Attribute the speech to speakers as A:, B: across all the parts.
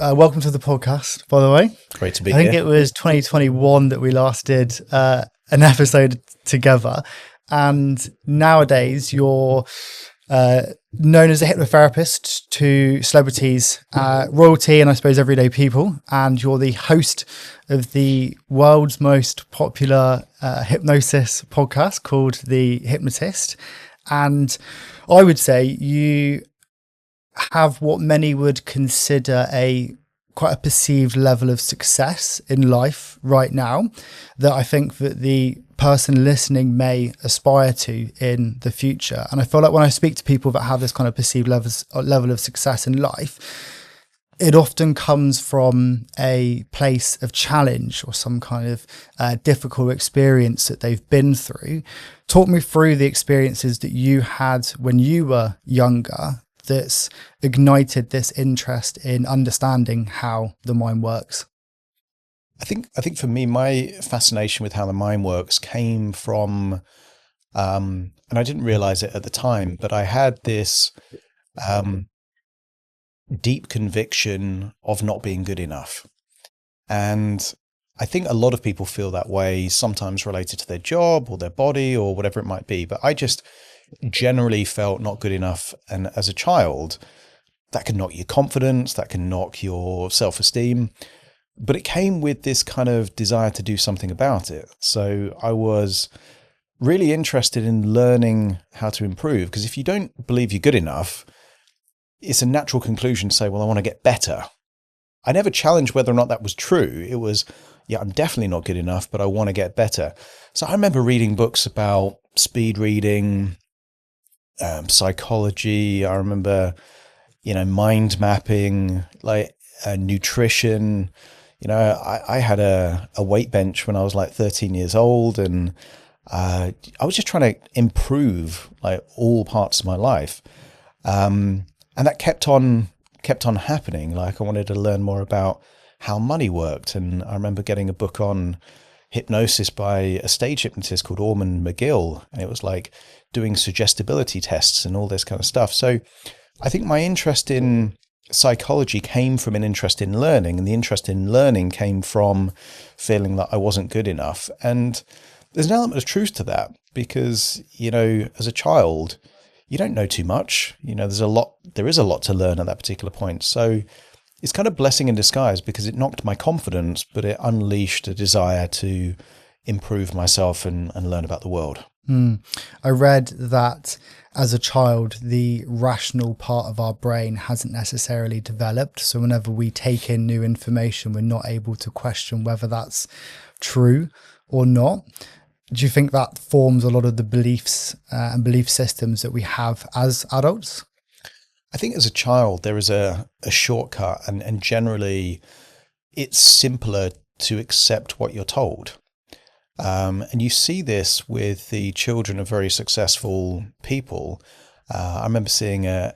A: Welcome to the podcast, by the way.
B: Great to be
A: I
B: here.
A: think it was 2021 that we last did an episode together. And nowadays, you're known as a hypnotherapist to celebrities, royalty, and I suppose everyday people. And you're the host of the world's most popular hypnosis podcast called The Hypnotist. And I would say you have what many would consider quite a perceived level of success in life right now that I think that the person listening may aspire to in the future. And I feel like when I speak to people that have this kind of perceived level of success in life, it often comes from a place of challenge or some kind of difficult experience that they've been through. Talk me through the experiences that you had when you were younger that's ignited this interest in understanding how the mind works.
B: I think for me, my fascination with how the mind works came from, and I didn't realize it at the time, but I had this deep conviction of not being good enough. And I think a lot of people feel that way, sometimes related to their job or their body or whatever it might be. But I just generally felt not good enough. And as a child, that can knock your confidence, that can knock your self-esteem. But it came with this kind of desire to do something about it. So I was really interested in learning how to improve, because if you don't believe you're good enough, it's a natural conclusion to say, well, I want to get better. I never challenged whether or not that was true. It was, yeah, I'm definitely not good enough, but I want to get better. So I remember reading books about speed reading, psychology. I remember, mind mapping, like nutrition. I had a weight bench when I was like 13 years old, and I was just trying to improve like all parts of my life. And that kept on happening. Like I wanted to learn more about how money worked. And I remember getting a book on hypnosis by a stage hypnotist called Ormond McGill. And it was like doing suggestibility tests and all this kind of stuff. So I think my interest in psychology came from an interest in learning, and the interest in learning came from feeling that I wasn't good enough. And there's an element of truth to that, because, as a child, you don't know too much. There is a lot to learn at that particular point. So it's kind of blessing in disguise, because it knocked my confidence, but it unleashed a desire to improve myself and learn about the world.
A: I read that as a child, the rational part of our brain hasn't necessarily developed. So whenever we take in new information, we're not able to question whether that's true or not. Do you think that forms a lot of the beliefs and belief systems that we have as adults?
B: I think as a child, there is a shortcut, and generally it's simpler to accept what you're told. And you see this with the children of very successful people. I remember seeing a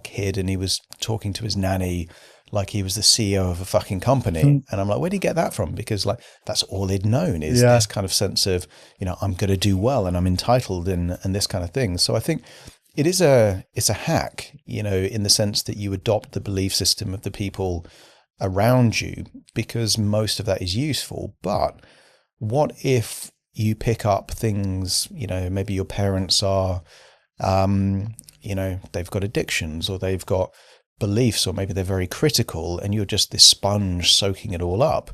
B: kid, and he was talking to his nanny like he was the CEO of a fucking company. And I'm like, where did he get that from? Because like, that's all he'd known is this kind of sense of, I'm going to do well and I'm entitled and this kind of thing. So I think it's a hack, in the sense that you adopt the belief system of the people around you, because most of that is useful. But what if you pick up things, maybe your parents are, they've got addictions, or they've got beliefs, or maybe they're very critical, and you're just this sponge soaking it all up,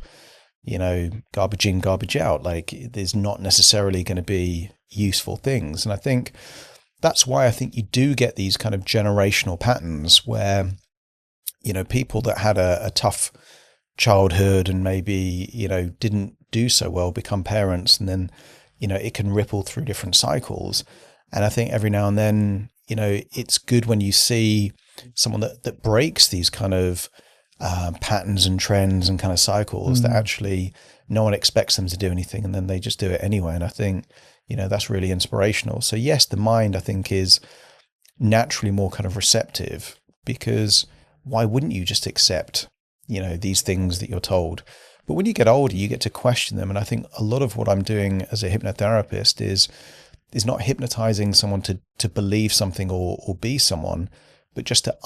B: garbage in, garbage out. Like there's not necessarily going to be useful things. And I think that's why I think you do get these kind of generational patterns where, people that had a tough childhood and maybe, didn't do so well become parents, and then, it can ripple through different cycles. And I think every now and then, it's good when you see someone that breaks these kind of patterns and trends and kind of cycles that actually no one expects them to do anything, and then they just do it anyway. And I think, that's really inspirational. So yes, the mind, I think, is naturally more kind of receptive, because why wouldn't you just accept, these things that you're told? But when you get older, you get to question them. And I think a lot of what I'm doing as a hypnotherapist is not hypnotizing someone to believe something or be someone, but just to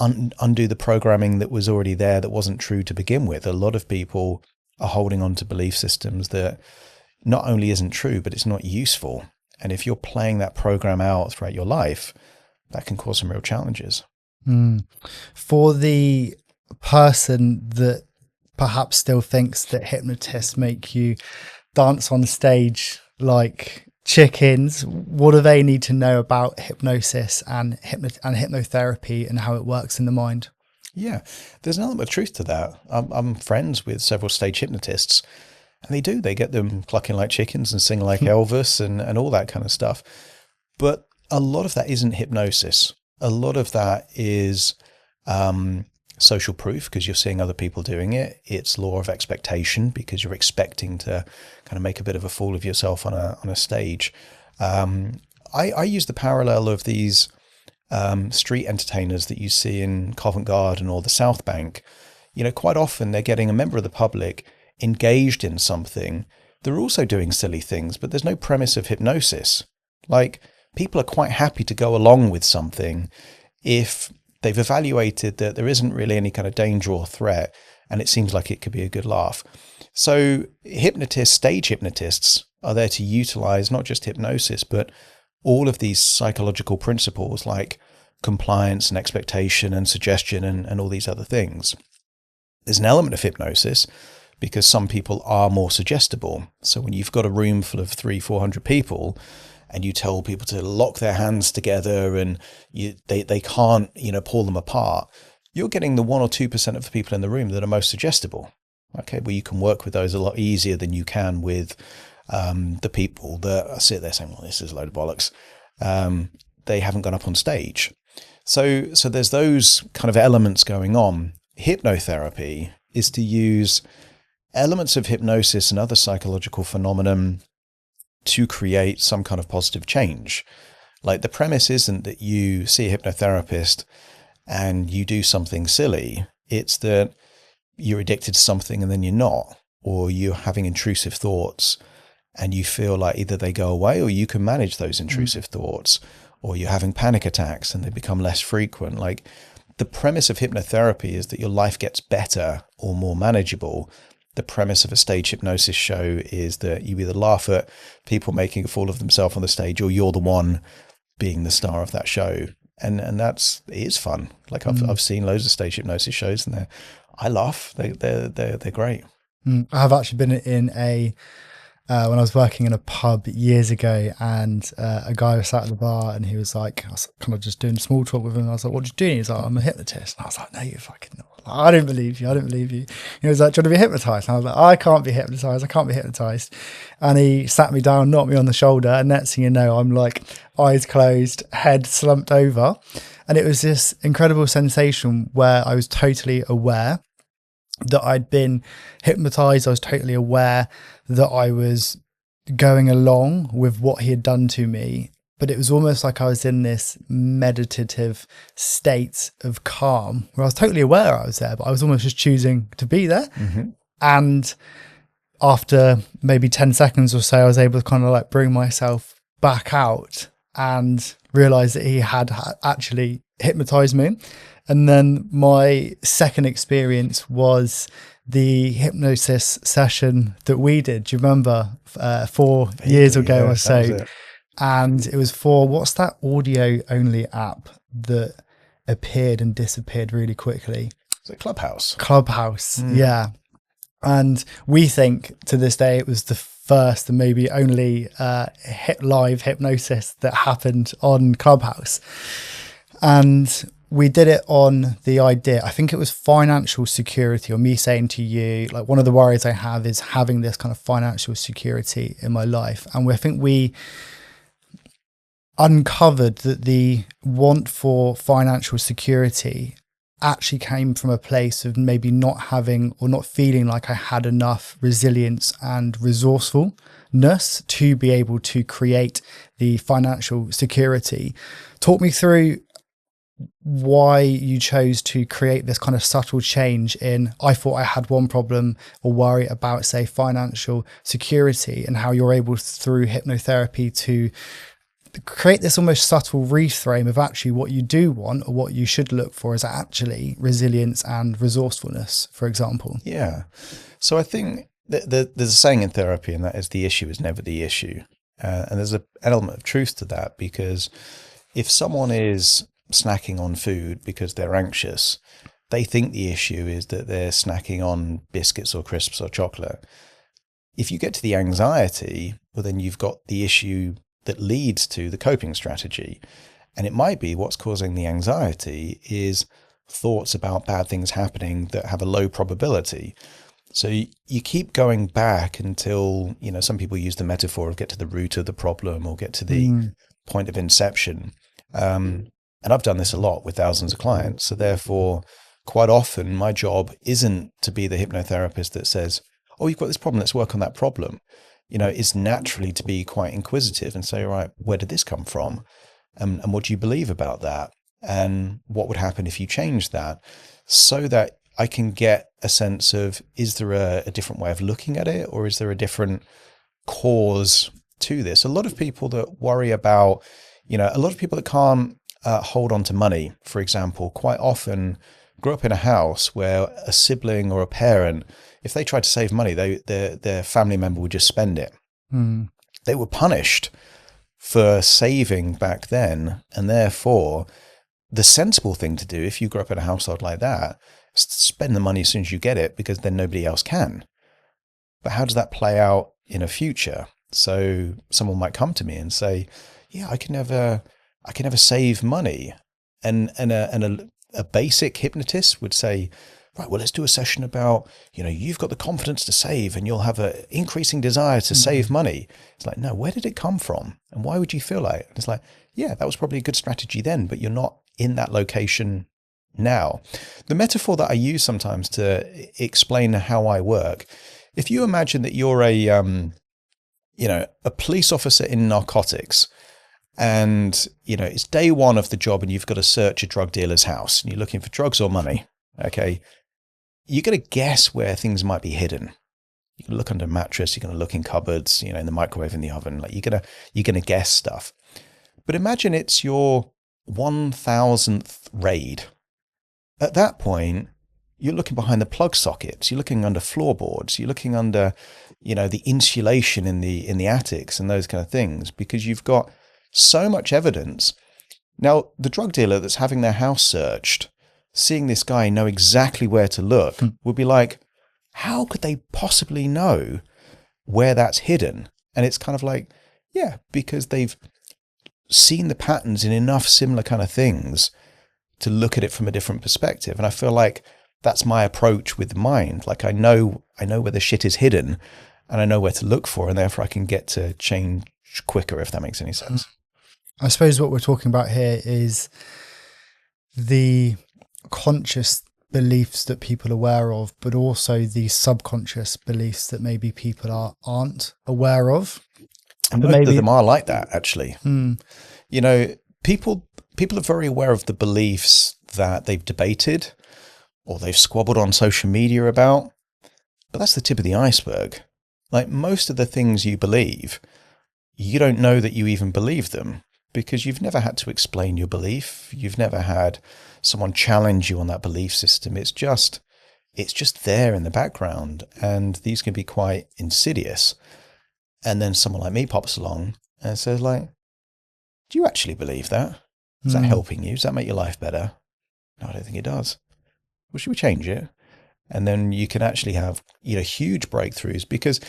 B: undo the programming that was already there that wasn't true to begin with. A lot of people are holding on to belief systems that not only isn't true, but it's not useful. And if you're playing that program out throughout your life, that can cause some real challenges.
A: For the person that perhaps still thinks that hypnotists make you dance on stage like chickens, what do they need to know about hypnosis and hypnotherapy and how it works in the mind?
B: Yeah, there's an element of truth to that. I'm friends with several stage hypnotists, and they get them clucking like chickens and sing like Elvis and all that kind of stuff. But a lot of that isn't hypnosis. A lot of that is social proof, because you're seeing other people doing it. It's law of expectation, because you're expecting to kind of make a bit of a fool of yourself on a stage. I use the parallel of these street entertainers that you see in Covent Garden or the South Bank. You know, quite often they're getting a member of the public engaged in something. They're also doing silly things, but there's no premise of hypnosis. Like, people are quite happy to go along with something if they've evaluated that there isn't really any kind of danger or threat, and it seems like it could be a good laugh. So stage hypnotists are there to utilize not just hypnosis, but all of these psychological principles like compliance and expectation and suggestion and all these other things. There's an element of hypnosis because some people are more suggestible. So when you've got a room full of 300-400 people, and you tell people to lock their hands together and they can't, pull them apart, you're getting the 1 or 2% of the people in the room that are most suggestible. Okay, well, you can work with those a lot easier than you can with the people that sit there saying, well, this is a load of bollocks. They haven't gone up on stage. So there's those kind of elements going on. Hypnotherapy is to use elements of hypnosis and other psychological phenomenon to create some kind of positive change. Like, the premise isn't that you see a hypnotherapist and you do something silly. It's that you're addicted to something and then you're not, or you're having intrusive thoughts and you feel like either they go away or you can manage those intrusive thoughts, or you're having panic attacks and they become less frequent. Like, the premise of hypnotherapy is that your life gets better or more manageable. The premise of a stage hypnosis show is that you either laugh at people making a fool of themselves on the stage, or you're the one being the star of that show. And it is fun. Like, I've seen loads of stage hypnosis shows, and I laugh. They're great.
A: I have actually been in when I was working in a pub years ago, and a guy was sat at the bar, and he was like, I was kind of just doing small talk with him. And I was like, what do you do? He's like, I'm a hypnotist. And I was like, no, you fucking not. I don't believe you. He was like, do you want to be hypnotized? And I was like, I can't be hypnotized. And he sat me down, knocked me on the shoulder. And next thing you know, I'm like, eyes closed, head slumped over. And it was this incredible sensation where I was totally aware that I'd been hypnotized. I was totally aware that I was going along with what he had done to me. But it was almost like I was in this meditative state of calm where I was totally aware I was there, but I was almost just choosing to be there. Mm-hmm. And after maybe 10 seconds or so, I was able to kind of like bring myself back out and realize that he had actually hypnotized me. And then my second experience was the hypnosis session that we did. Do you remember 4 years ago or so? And it was for, what's that audio only app that appeared and disappeared really quickly?
B: Is it Clubhouse?
A: Yeah. And we think to this day it was the first and maybe only live hypnosis that happened on Clubhouse. And we did it on the idea, I think it was financial security, or me saying to you, like, one of the worries I have is having this kind of financial security in my life. And I think we uncovered that the want for financial security actually came from a place of maybe not having or not feeling like I had enough resilience and resourcefulness to be able to create the financial security. Talk me through why you chose to create this kind of subtle change in, I thought I had one problem or worry about, say, financial security, and how you're able through hypnotherapy to create this almost subtle reframe of actually what you do want or what you should look for is actually resilience and resourcefulness, for example.
B: Yeah. So I think there's a saying in therapy, and that is the issue is never the issue. And there's an element of truth to that, because if someone is snacking on food because they're anxious, they think the issue is that they're snacking on biscuits or crisps or chocolate. If you get to the anxiety, well, then you've got the issue that leads to the coping strategy. And it might be what's causing the anxiety is thoughts about bad things happening that have a low probability. So you keep going back until, some people use the metaphor of get to the root of the problem or get to the point of inception. And I've done this a lot with thousands of clients. So therefore, quite often my job isn't to be the hypnotherapist that says, oh, you've got this problem, let's work on that problem. It's naturally to be quite inquisitive and say, right, where did this come from? And what do you believe about that? And what would happen if you changed that? So that I can get a sense of, is there a different way of looking at it? Or is there a different cause to this? A lot of people that worry about, a lot of people that can't hold on to money, for example, quite often grew up in a house where a sibling or a parent, if they tried to save money, their family member would just spend it. They were punished for saving back then. And therefore, the sensible thing to do if you grew up in a household like that is to spend the money as soon as you get it, because then nobody else can. But how does that play out in a future? So someone might come to me and say, yeah, I can never save money. And a basic hypnotist would say, right, well, let's do a session about, you've got the confidence to save and you'll have an increasing desire to save money. It's like, no, where did it come from? And why would you feel like it? It's like, yeah, that was probably a good strategy then, but you're not in that location now. The metaphor that I use sometimes to explain how I work, if you imagine that you're a police officer in narcotics, and, it's day one of the job and you've got to search a drug dealer's house and you're looking for drugs or money. Okay. You're going to guess where things might be hidden. You're going to look under a mattress. You're going to look in cupboards, in the microwave, in the oven. Like you're going to guess stuff. But imagine it's your 1000th raid. At that point, you're looking behind the plug sockets. You're looking under floorboards. You're looking under, the insulation in the attics and those kind of things, because you've got so much evidence. Now, the drug dealer that's having their house searched, seeing this guy know exactly where to look, would be like, how could they possibly know where that's hidden? And it's kind of like, yeah, because they've seen the patterns in enough similar kind of things to look at it from a different perspective. And I feel like that's my approach with the mind. Like I know where the shit is hidden and I know where to look for, and therefore I can get to change quicker, if that makes any sense.
A: I suppose what we're talking about here is the conscious beliefs that people are aware of, but also the subconscious beliefs that maybe people aren't aware of.
B: And most of them are like that, actually. People are very aware of the beliefs that they've debated or they've squabbled on social media about, but that's the tip of the iceberg. Like most of the things you believe, you don't know that you even believe them, because you've never had to explain your belief. You've never had someone challenge you on that belief system. It's just there in the background, and these can be quite insidious. And then someone like me pops along and says, like, do you actually believe that? Is that helping you? Does that make your life better? No, I don't think it does. Well, should we change it? And then you can actually have, huge breakthroughs, because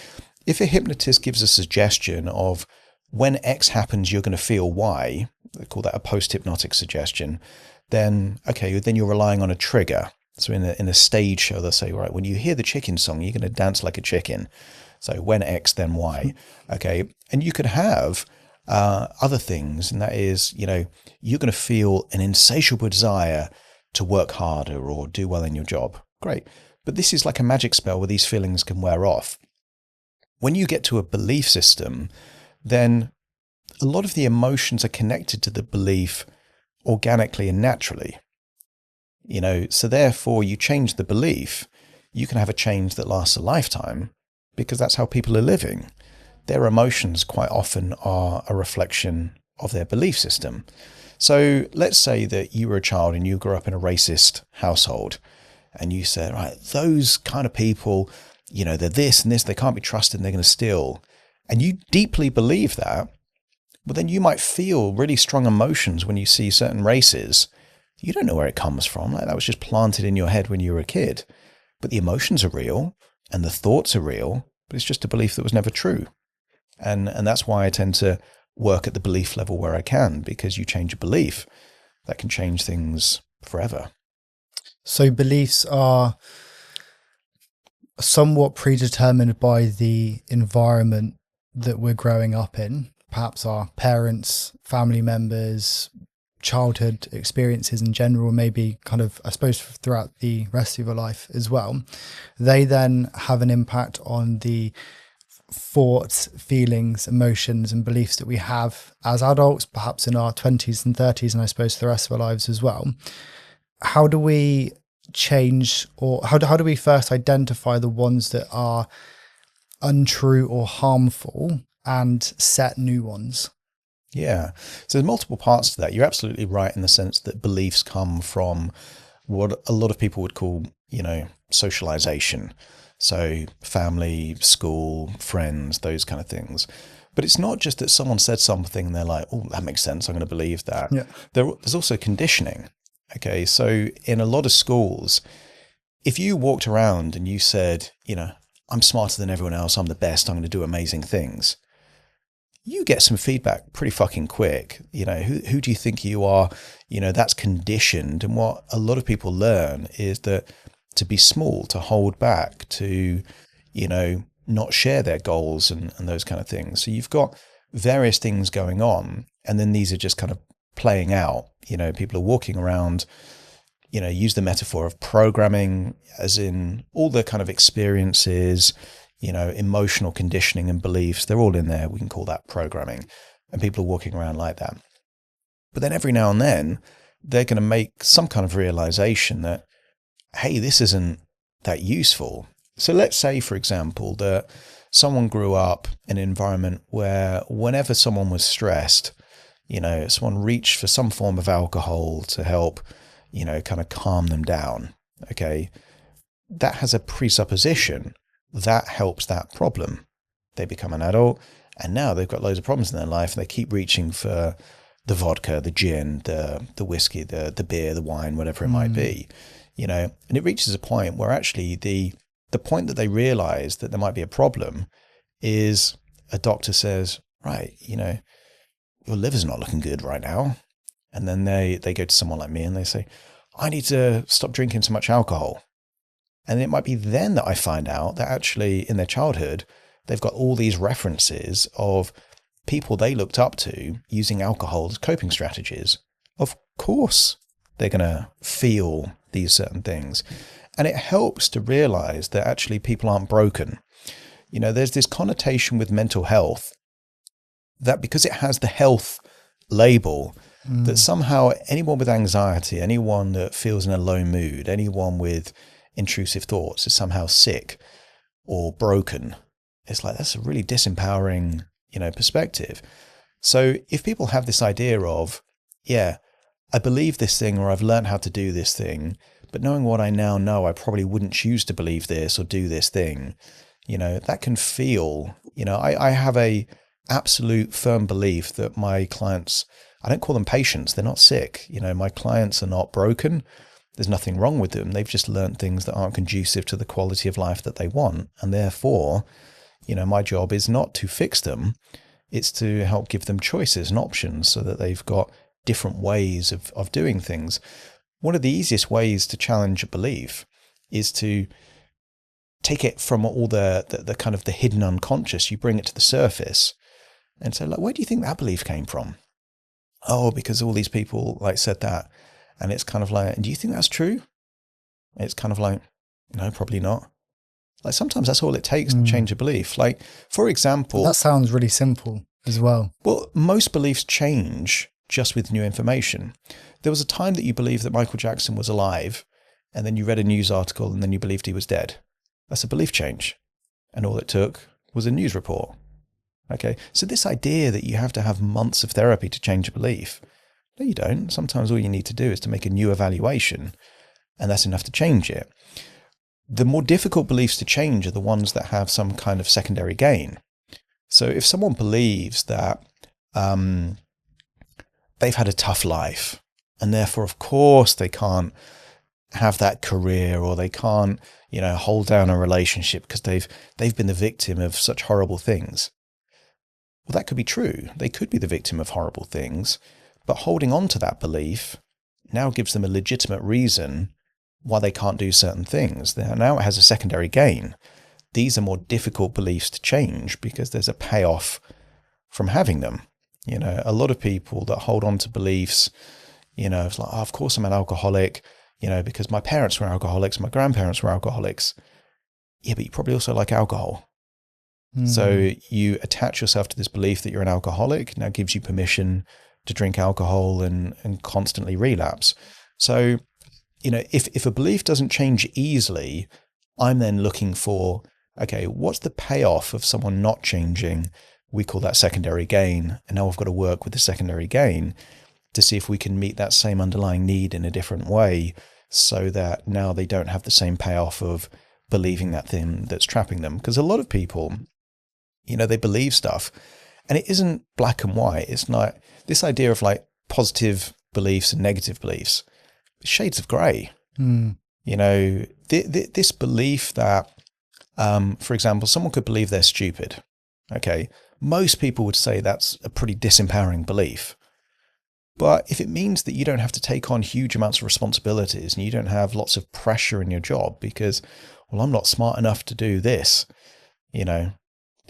B: if a hypnotist gives a suggestion of when X happens, you're going to feel Y, they call that a post-hypnotic suggestion, then you're relying on a trigger. So in a stage show, they'll say, right, when you hear the chicken song, you're going to dance like a chicken. So when X, then Y. Okay. And you could have other things, and that is, you're going to feel an insatiable desire to work harder or do well in your job. Great. But this is like a magic spell where these feelings can wear off. When you get to a belief system, then a lot of the emotions are connected to the belief organically and naturally. So therefore you change the belief, you can have a change that lasts a lifetime, because that's how people are living. Their emotions quite often are a reflection of their belief system. So let's say that you were a child and you grew up in a racist household, and you said, right, those kind of people, they're this and this, they can't be trusted and they're going to steal. And you deeply believe that. Well, then you might feel really strong emotions when you see certain races. You don't know where it comes from. Like, that was just planted in your head when you were a kid. But the emotions are real and the thoughts are real, but it's just a belief that was never true. And that's why I tend to work at the belief level where I can, because you change a belief, that can change things forever.
A: So beliefs are somewhat predetermined by the environment that we're growing up in, perhaps our parents, family members, childhood experiences in general, maybe kind of, I suppose, throughout the rest of your life as well. They then have an impact on the thoughts, feelings, emotions, and beliefs that we have as adults, perhaps in our 20s and 30s, and I suppose the rest of our lives as well. How do we change, or how do we first identify the ones that are untrue or harmful and set new ones?
B: Yeah. So there's multiple parts to that. You're absolutely right in the sense that beliefs come from what a lot of people would call, socialization. So family, school, friends, those kind of things. But it's not just that someone said something and they're like, oh, that makes sense, I'm going to believe that.
A: Yeah.
B: There's also conditioning. Okay. So in a lot of schools, if you walked around and you said, I'm smarter than everyone else, I'm the best, I'm going to do amazing things, you get some feedback pretty fucking quick. Who do you think you are? That's conditioned. And what a lot of people learn is that to be small, to hold back, to, not share their goals and those kind of things. So you've got various things going on, and then these are just kind of playing out. People are walking around, use the metaphor of programming, as in all the kind of experiences, emotional conditioning and beliefs, they're all in there. We can call that programming. And people are walking around like that. But then every now and then, they're going to make some kind of realization that, hey, this isn't that useful. So let's say, for example, that someone grew up in an environment where whenever someone was stressed, someone reached for some form of alcohol to help, kind of calm them down. Okay. That has a presupposition that helps that problem. They become an adult and now they've got loads of problems in their life. And they keep reaching for the vodka, the gin, the whiskey, the beer, the wine, whatever it might be, and it reaches a point where actually the point that they realize that there might be a problem is a doctor says, right, your liver's not looking good right now. And then they go to someone like me and they say, I need to stop drinking so much alcohol. And it might be then that I find out that actually in their childhood, they've got all these references of people they looked up to using alcohol as coping strategies. Of course, they're going to feel these certain things. And it helps to realize that actually people aren't broken. There's this connotation with mental health that because it has the health label, that somehow anyone with anxiety, anyone that feels in a low mood, anyone with intrusive thoughts is somehow sick or broken. It's like, that's a really disempowering, perspective. So if people have this idea of, yeah, I believe this thing, or I've learned how to do this thing, but knowing what I now know, I probably wouldn't choose to believe this or do this thing, that can feel, I have a absolute firm belief that my clients, I don't call them patients, they're not sick. My clients are not broken. There's nothing wrong with them. They've just learned things that aren't conducive to the quality of life that they want. And therefore, my job is not to fix them. It's to help give them choices and options so that they've got different ways of doing things. One of the easiest ways to challenge a belief is to take it from all the kind of the hidden unconscious. You bring it to the surface and say, like, where do you think that belief came from? Oh, because all these people said that. And it's kind of like, do you think that's true? It's kind of like, no, probably not. Sometimes that's all it takes to change a belief. For example,
A: That sounds really simple as well.
B: Well, most beliefs change just with new information. There was a time that you believed that Michael Jackson was alive, and then you read a news article and then you believed he was dead. That's a belief change. And all it took was a news report. Okay. So this idea that you have to have months of therapy to change a belief, no, you don't. Sometimes all you need to do is to make a new evaluation, and that's enough to change it. The more difficult beliefs to change are the ones that have some kind of secondary gain. So if someone believes that they've had a tough life, and therefore, of course, they can't have that career, or they can't, hold down a relationship because they've been the victim of such horrible things. Well, that could be true. They could be the victim of horrible things, but holding on to that belief now gives them a legitimate reason why they can't do certain things. Now it has a secondary gain. These are more difficult beliefs to change because there's a payoff from having them. A lot of people that hold on to beliefs, it's like, oh, of course I'm an alcoholic, because my parents were alcoholics, my grandparents were alcoholics. Yeah, but you probably also like alcohol. So you attach yourself to this belief that you're an alcoholic. Now gives you permission to drink alcohol and constantly relapse. So, if a belief doesn't change easily, I'm then looking for, okay, what's the payoff of someone not changing? We call that secondary gain. And now I've got to work with the secondary gain to see if we can meet that same underlying need in a different way, so that now they don't have the same payoff of believing that thing that's trapping them. Because a lot of people, they believe stuff and it isn't black and white. It's not this idea of like positive beliefs and negative beliefs, shades of gray. This belief that, for example, someone could believe they're stupid. Okay. Most people would say that's a pretty disempowering belief. But if it means that you don't have to take on huge amounts of responsibilities and you don't have lots of pressure in your job because, well, I'm not smart enough to do this, it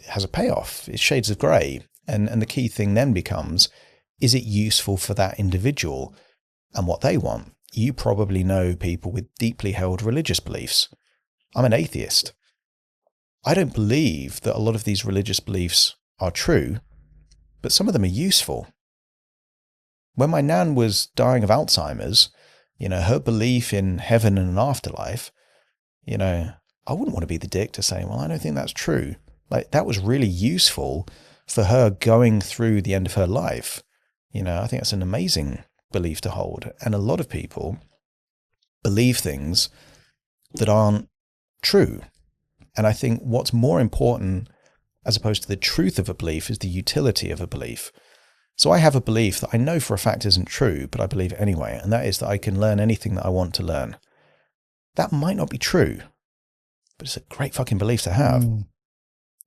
B: has a payoff. It's shades of grey. And the key thing then becomes, is it useful for that individual and what they want? You probably know people with deeply held religious beliefs. I'm an atheist. I don't believe that a lot of these religious beliefs are true, but some of them are useful. When my nan was dying of Alzheimer's, her belief in heaven and an afterlife, I wouldn't want to be the dick to say, well, I don't think that's true. Like, that was really useful for her going through the end of her life. I think that's an amazing belief to hold. And a lot of people believe things that aren't true. And I think what's more important, as opposed to the truth of a belief, is the utility of a belief. So I have a belief that I know for a fact isn't true, but I believe it anyway. And that is that I can learn anything that I want to learn. That might not be true, but it's a great fucking belief to have.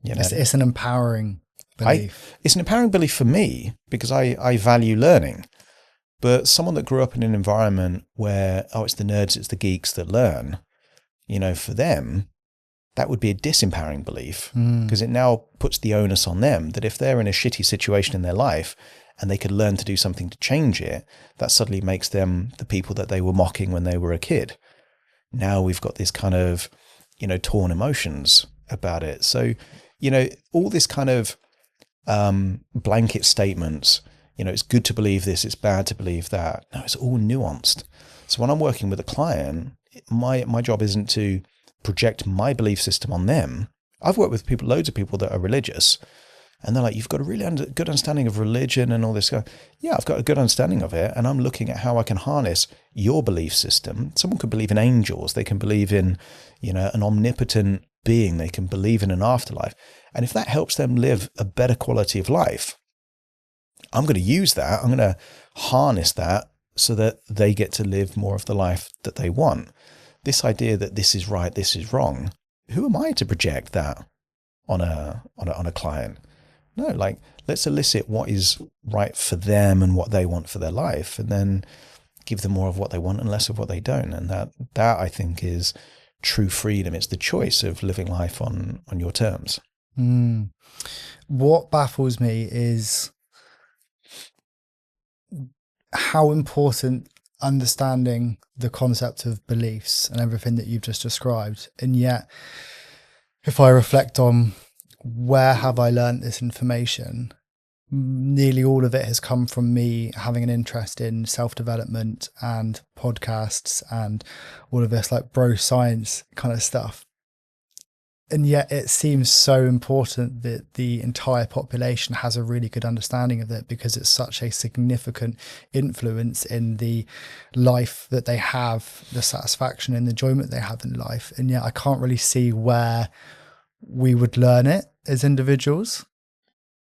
A: It's an empowering belief.
B: It's an empowering belief for me because I value learning. But someone that grew up in an environment where, it's the nerds, it's the geeks that learn, for them, that would be a disempowering belief because it now puts the onus on them that if they're in a shitty situation in their life and they could learn to do something to change it, that suddenly makes them the people that they were mocking when they were a kid. Now we've got this kind of, torn emotions about it. So, all this kind of blanket statements, it's good to believe this, it's bad to believe that. No, it's all nuanced. So when I'm working with a client, my job isn't to project my belief system on them. I've worked with loads of people that are religious, and they're like, you've got a really good understanding of religion and all this. Yeah, I've got a good understanding of it, and I'm looking at how I can harness your belief system. Someone could believe in angels. They can believe in, an omnipotent being. They can believe in an afterlife. And if that helps them live a better quality of life, I'm going to use that. I'm going to harness that so that they get to live more of the life that they want. This idea that this is right, this is wrong. Who am I to project that on a client? No, like, let's elicit what is right for them and what they want for their life, and then give them more of what they want and less of what they don't. And that I think is true freedom. It's the choice of living life on your terms.
A: What baffles me is how important understanding the concept of beliefs and everything that you've just described. And yet, if I reflect on where have I learned this information, nearly all of it has come from me having an interest in self-development and podcasts and all of this like bro science kind of stuff. And yet it seems so important that the entire population has a really good understanding of it, because it's such a significant influence in the life that they have, the satisfaction and enjoyment they have in life. And yet I can't really see where we would learn it as individuals.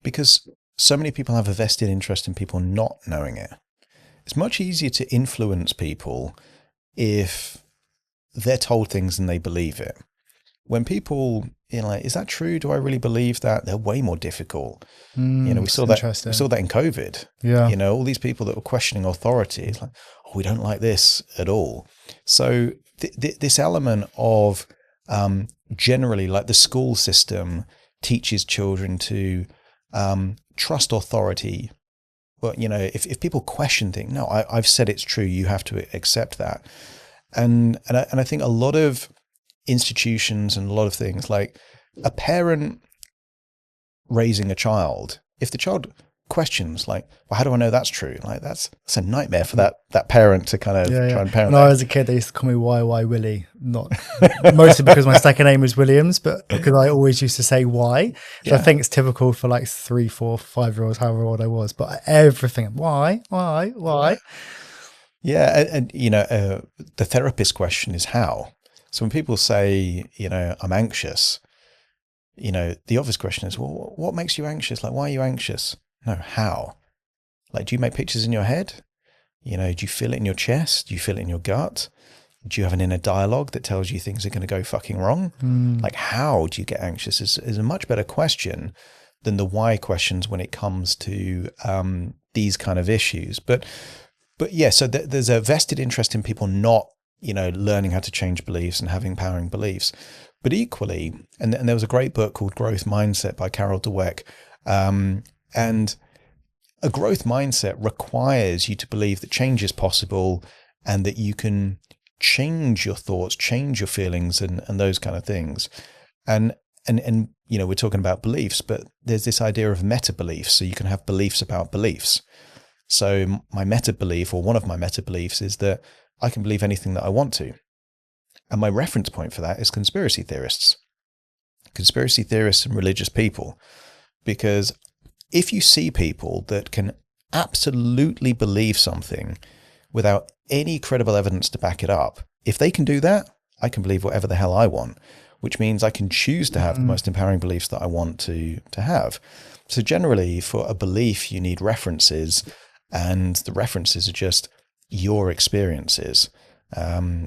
B: Because so many people have a vested interest in people not knowing it. It's much easier to influence people if they're told things and they believe it. When people, like, is that true? Do I really believe that? They're way more difficult. We saw that in COVID.
A: Yeah.
B: All these people that were questioning authority, it's like, oh, we don't like this at all. So this element of generally, like, the school system teaches children to trust authority. Well, if people question things, no, I've said it's true, you have to accept that. And I think a lot of institutions and a lot of things, like a parent raising a child, if the child questions, like, well, how do I know that's true? Like, that's a nightmare for that parent to kind of try and parent.
A: When I was a kid, they used to call me YY Willie, not mostly because my second name was Williams, but because I always used to say why. So I think it's typical for like 3, 4, 5-year-olds, however old I was, but everything, why?
B: Yeah. And the therapist question is how. So when people say, I'm anxious, the obvious question is, well, what makes you anxious? Like, why are you anxious? No, how? Like, do you make pictures in your head? Do you feel it in your chest? Do you feel it in your gut? Do you have an inner dialogue that tells you things are going to go fucking wrong? Like, how do you get anxious is a much better question than the why questions when it comes to these kind of issues. But yeah, so there's a vested interest in people not, learning how to change beliefs and having empowering beliefs. But equally, and there was a great book called Growth Mindset by Carol Dweck. And a growth mindset requires you to believe that change is possible and that you can change your thoughts, change your feelings, and those kind of things. And we're talking about beliefs, but there's this idea of meta beliefs. So you can have beliefs about beliefs. So my meta belief, or one of my meta beliefs, is that I can believe anything that I want to. And my reference point for that is conspiracy theorists and religious people. Because if you see people that can absolutely believe something without any credible evidence to back it up, if they can do that, I can believe whatever the hell I want, which means I can choose to have the most empowering beliefs that I want to have. So generally, for a belief, you need references, and the references are just your experiences.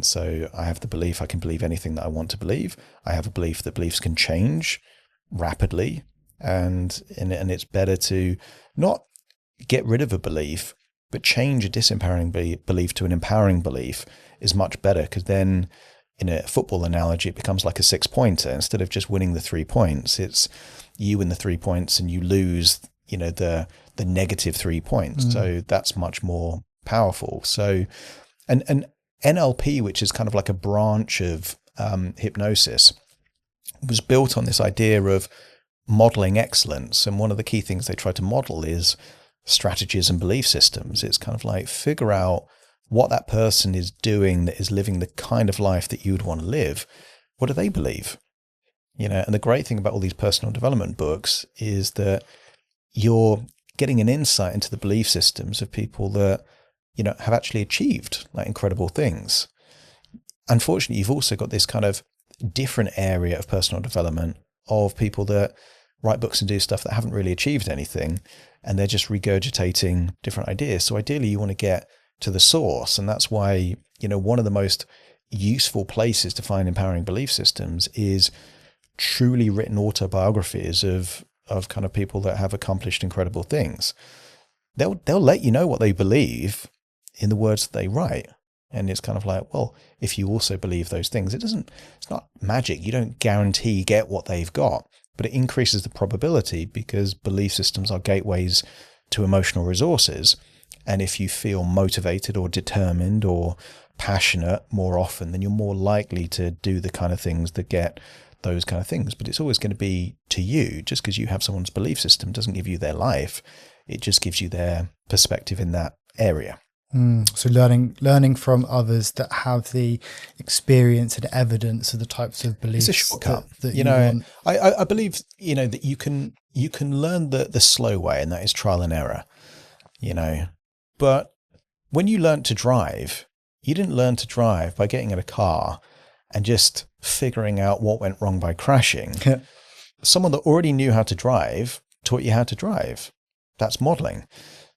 B: So I have the belief I can believe anything that I want to believe. I have a belief that beliefs can change rapidly. And it's better to not get rid of a belief, but change a disempowering belief to an empowering belief is much better, because then, in a football analogy, it becomes like a 6-pointer. Instead of just winning the 3 points, it's you win the 3 points and you lose, the negative 3 points. So that's much more powerful. So, and NLP, which is kind of like a branch of hypnosis, was built on this idea of modeling excellence. And one of the key things they try to model is strategies and belief systems. It's kind of like, figure out what that person is doing that is living the kind of life that you would want to live. What do they believe? And the great thing about all these personal development books is that you're getting an insight into the belief systems of people that, have actually achieved like incredible things. Unfortunately, you've also got this kind of different area of personal development of people that write books and do stuff that haven't really achieved anything, and they're just regurgitating different ideas. So ideally, you want to get to the source. And that's why, one of the most useful places to find empowering belief systems is truly written autobiographies of kind of people that have accomplished incredible things. They'll let you know what they believe in the words that they write. And it's kind of like, well, if you also believe those things, it's not magic. You don't guarantee get what they've got, but it increases the probability, because belief systems are gateways to emotional resources. And if you feel motivated or determined or passionate more often, then you're more likely to do the kind of things that get those kind of things. But it's always going to be to you. Just because you have someone's belief system doesn't give you their life. It just gives you their perspective in that area.
A: So learning from others that have the experience and evidence of the types of beliefs.
B: It's a shortcut.
A: that
B: you know, want. I believe, that you can learn the slow way, and that is trial and error, but when you learn to drive, you didn't learn to drive by getting in a car and just figuring out what went wrong by crashing. Someone that already knew how to drive taught you how to drive. That's modeling.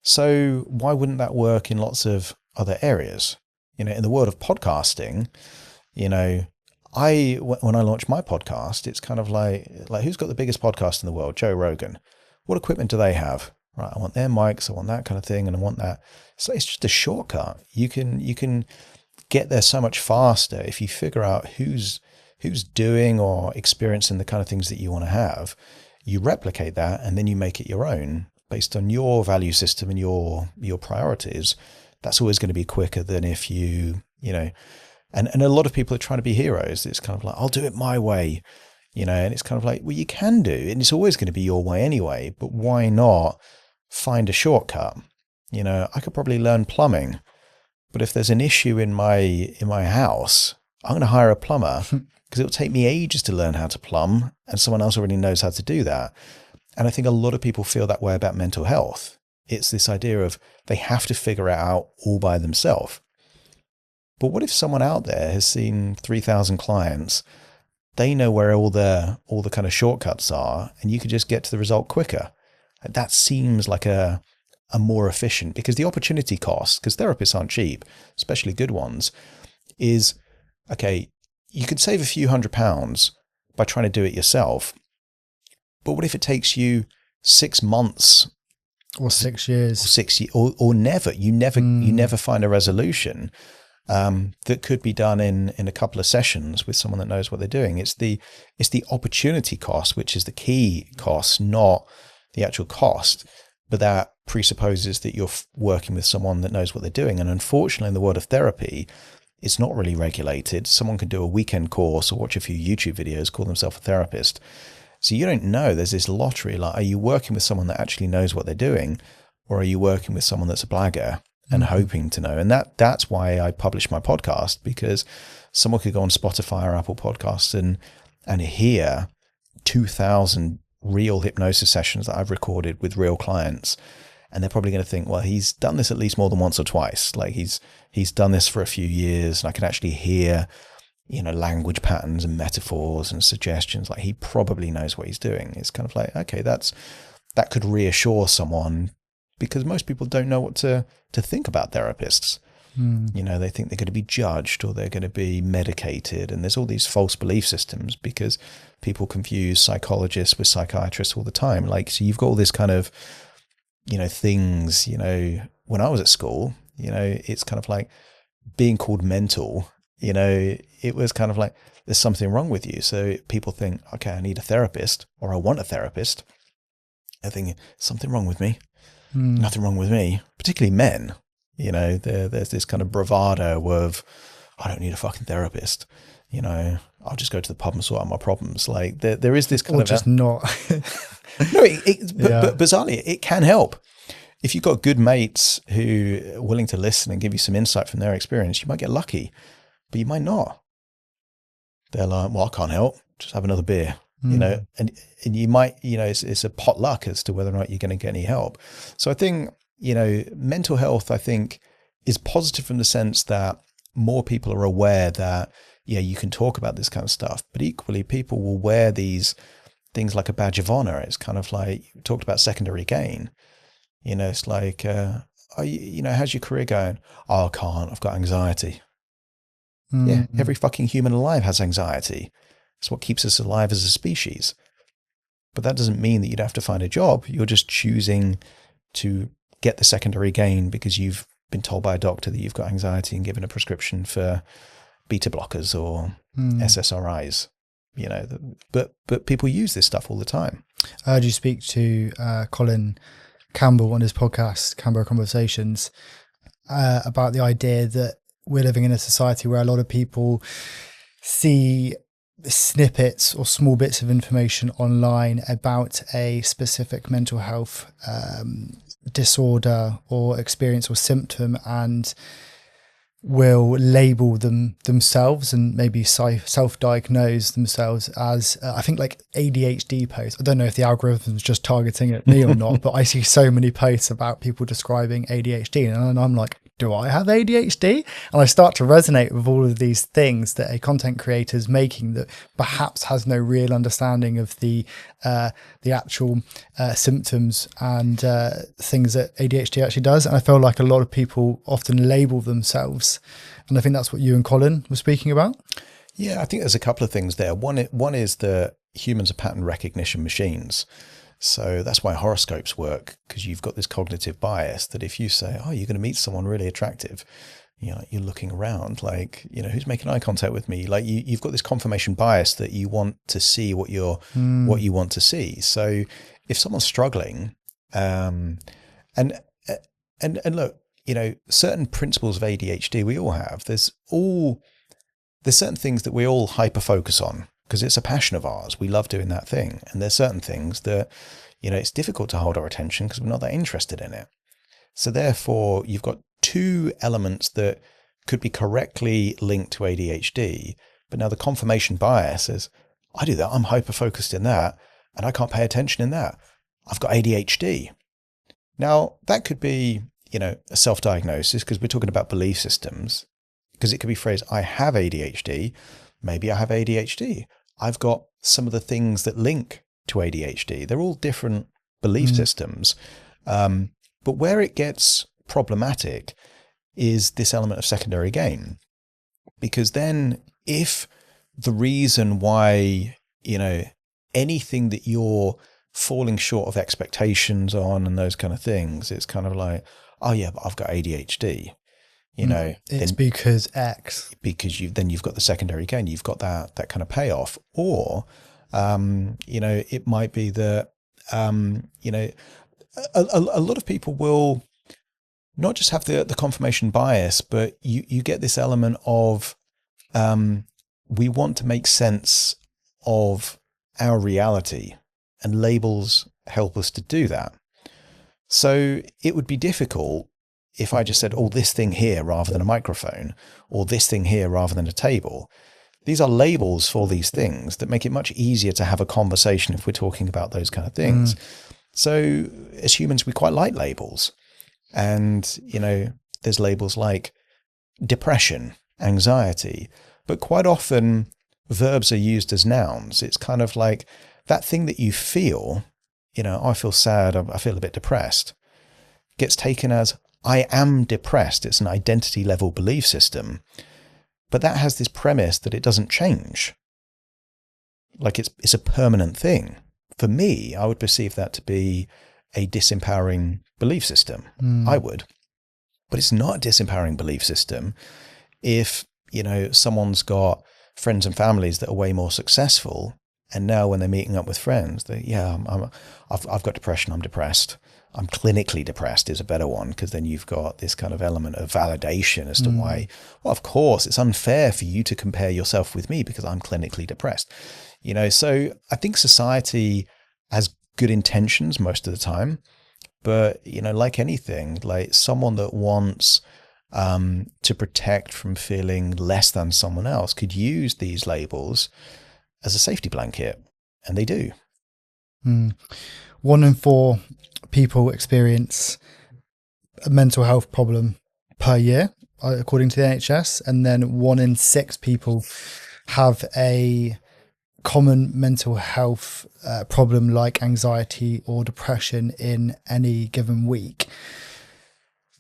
B: So why wouldn't that work in lots of other areas? In the world of podcasting, when I launched my podcast, it's kind of like who's got the biggest podcast in the world? Joe Rogan. What equipment do they have? Right, I want their mics, I want that kind of thing, and I want that. So it's just a shortcut. You can get there so much faster if you figure out who's doing or experiencing the kind of things that you want to have. You replicate that, and then you make it your own based on your value system and your priorities. That's always going to be quicker than if you and a lot of people are trying to be heroes. It's kind of like, I'll do it my way, and it's kind of like, well, you can do, and it's always going to be your way anyway, but why not find a shortcut? I could probably learn plumbing, but if there's an issue in my house, I'm going to hire a plumber because it'll take me ages to learn how to plumb, and someone else already knows how to do that. And I think a lot of people feel that way about mental health. It's this idea of they have to figure it out all by themselves. But what if someone out there has seen 3,000 clients? They know where all the kind of shortcuts are, and you could just get to the result quicker. That seems like a more efficient, because the opportunity cost, because therapists aren't cheap, especially good ones, is, okay, you could save a few £100 by trying to do it yourself. But what if it takes you 6 months
A: or 6 years
B: or never? You never find a resolution that could be done in a couple of sessions with someone that knows what they're doing. It's the opportunity cost, which is the key cost, not the actual cost. But that presupposes that you're working with someone that knows what they're doing. And unfortunately, in the world of therapy, it's not really regulated. Someone can do a weekend course or watch a few YouTube videos, call themselves a therapist. So you don't know. There's this lottery. Like, are you working with someone that actually knows what they're doing, or are you working with someone that's a blagger and hoping to know? And that's why I publish my podcast, because someone could go on Spotify or Apple Podcasts and hear 2,000 real hypnosis sessions that I've recorded with real clients, and they're probably going to think, well, he's done this at least more than once or twice. Like he's done this for a few years, and I can actually hear language patterns and metaphors and suggestions. Like, he probably knows what he's doing. It's kind of like, okay, that could reassure someone, because most people don't know what to think about therapists. They think they're going to be judged or they're going to be medicated. And there's all these false belief systems because people confuse psychologists with psychiatrists all the time. Like, so you've got all this kind of, things, when I was at school, it's kind of like being called mental. It was kind of like, there's something wrong with you. So people think, okay, I need a therapist, or I want a therapist. I think something wrong with me. Nothing wrong with me, particularly men. There's this kind of bravado of, I don't need a fucking therapist. I'll just go to the pub and sort out my problems. Like there is this kind
A: or
B: of
A: just not.
B: No, but bizarrely, it can help. If you've got good mates who are willing to listen and give you some insight from their experience, you might get lucky, but you might not. They're like, well, I can't help. Just have another beer, and you might, it's a potluck as to whether or not you're going to get any help. So I think, mental health, I think, is positive from the sense that more people are aware that, you can talk about this kind of stuff, but equally people will wear these things like a badge of honor. It's kind of like, you talked about secondary gain. It's like, how's your career going? Oh, I can't. I've got anxiety. Yeah, every fucking human alive has anxiety. It's what keeps us alive as a species. But that doesn't mean that you'd have to find a job. You're just choosing to get the secondary gain because you've been told by a doctor that you've got anxiety and given a prescription for beta blockers or SSRIs. But people use this stuff all the time.
A: I heard you speak to Colin Campbell on his podcast, Canberra Conversations, about the idea that we're living in a society where a lot of people see snippets or small bits of information online about a specific mental health disorder or experience or symptom and will label themselves and maybe self-diagnose themselves as I think like ADHD posts. I don't know if the algorithm's just targeting at me or not, but I see so many posts about people describing ADHD, and I'm like, do I have ADHD? And I start to resonate with all of these things that a content creator is making that perhaps has no real understanding of the actual symptoms and things that ADHD actually does. And I feel like a lot of people often label themselves. And I think that's what you and Colin were speaking about.
B: Yeah, I think there's a couple of things there. One is that humans are pattern recognition machines. So that's why horoscopes work, because you've got this cognitive bias that if you say, oh, you're going to meet someone really attractive, you know, you're looking around like, you know, who's making eye contact with me? Like you've got this confirmation bias that you want to see what you want to see. So if someone's struggling, and look, you know, certain principles of ADHD we all have. There's certain things that we all hyper focus on, because it's a passion of ours. We love doing that thing. And there's certain things that, you know, it's difficult to hold our attention because we're not that interested in it. So therefore, you've got two elements that could be correctly linked to ADHD. But now the confirmation bias is, I do that. I'm hyper-focused in that, and I can't pay attention in that. I've got ADHD. Now, that could be, you know, a self-diagnosis, because we're talking about belief systems, because it could be phrased, I have ADHD. Maybe I have ADHD. I've got some of the things that link to ADHD. They're all different belief systems. But where it gets problematic is this element of secondary gain. Because then if the reason why, you know, anything that you're falling short of expectations on and those kind of things, it's kind of like, oh yeah, but I've got ADHD. You know,
A: it's because X.
B: Because you've got the secondary gain, you've got that kind of payoff. Or, you know, it might be that, you know, a lot of people will not just have the confirmation bias, but you get this element of, we want to make sense of our reality, and labels help us to do that. So it would be difficult if I just said, oh, this thing here rather than a microphone, or this thing here rather than a table. These are labels for these things that make it much easier to have a conversation if we're talking about those kind of things. So as humans, we quite like labels. And, you know, there's labels like depression, anxiety, but quite often verbs are used as nouns. It's kind of like that thing that you feel, you know, I feel sad, I feel a bit depressed, gets taken as I am depressed. It's an identity level belief system, but that has this premise that it doesn't change. Like it's a permanent thing. For me, I would perceive that to be a disempowering belief system. I would, but it's not a disempowering belief system. If, you know, someone's got friends and families that are way more successful, and now when they're meeting up with friends, I've got depression, I'm depressed. I'm clinically depressed is a better one, because then you've got this kind of element of validation as to why, well, of course, it's unfair for you to compare yourself with me because I'm clinically depressed. You know, so I think society has good intentions most of the time, but, you know, like anything, like someone that wants to protect from feeling less than someone else could use these labels as a safety blanket, and they do.
A: 1 in 4 people experience a mental health problem per year, according to the NHS, and then 1 in 6 people have a common mental health problem like anxiety or depression in any given week.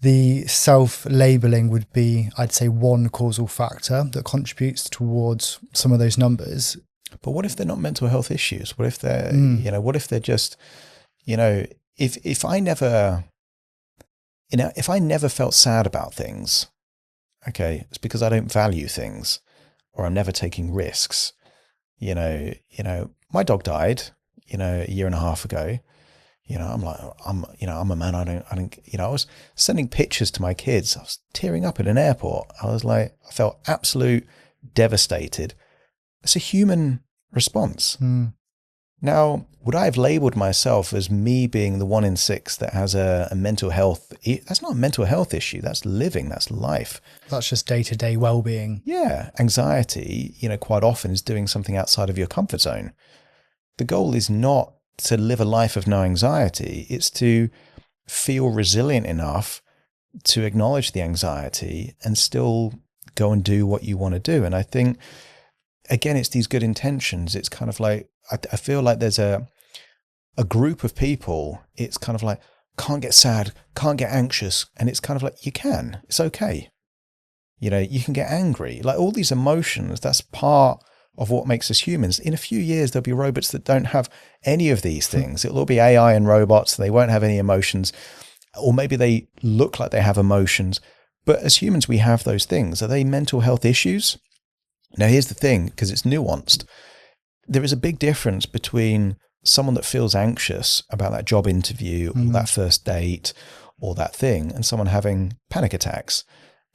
A: The self-labeling would be, I'd say, one causal factor that contributes towards some of those numbers.
B: But what if they're not mental health issues? What if they're, you know, what if they're just, you know, if I never felt sad about things, okay, it's because I don't value things, or I'm never taking risks. You know, my dog died, you know, a year and a half ago. You know, I'm a man. I don't, you know, I was sending pictures to my kids. I was tearing up at an airport. I felt absolute devastated. It's a human response. Now, would I have labeled myself as me being the 1 in 6 that has a mental health? That's not a mental health issue. That's living. That's life.
A: That's just day-to-day well-being.
B: Yeah. Anxiety, quite often is doing something outside of your comfort zone. The goal is not to live a life of no anxiety. It's to feel resilient enough to acknowledge the anxiety and still go and do what you want to do. And I think, again, it's these good intentions. It's kind of like, I feel like there's a group of people, it's kind of like, can't get sad, can't get anxious. And it's kind of like, you can, it's okay. You can get angry, like all these emotions. That's part of what makes us humans. In a few years, there'll be robots that don't have any of these things. It'll all be AI and robots. They won't have any emotions, or maybe they look like they have emotions. But as humans, we have those things. Are they mental health issues? Now, here's the thing, because it's nuanced. There is a big difference between someone that feels anxious about that job interview or that first date or that thing, and someone having panic attacks,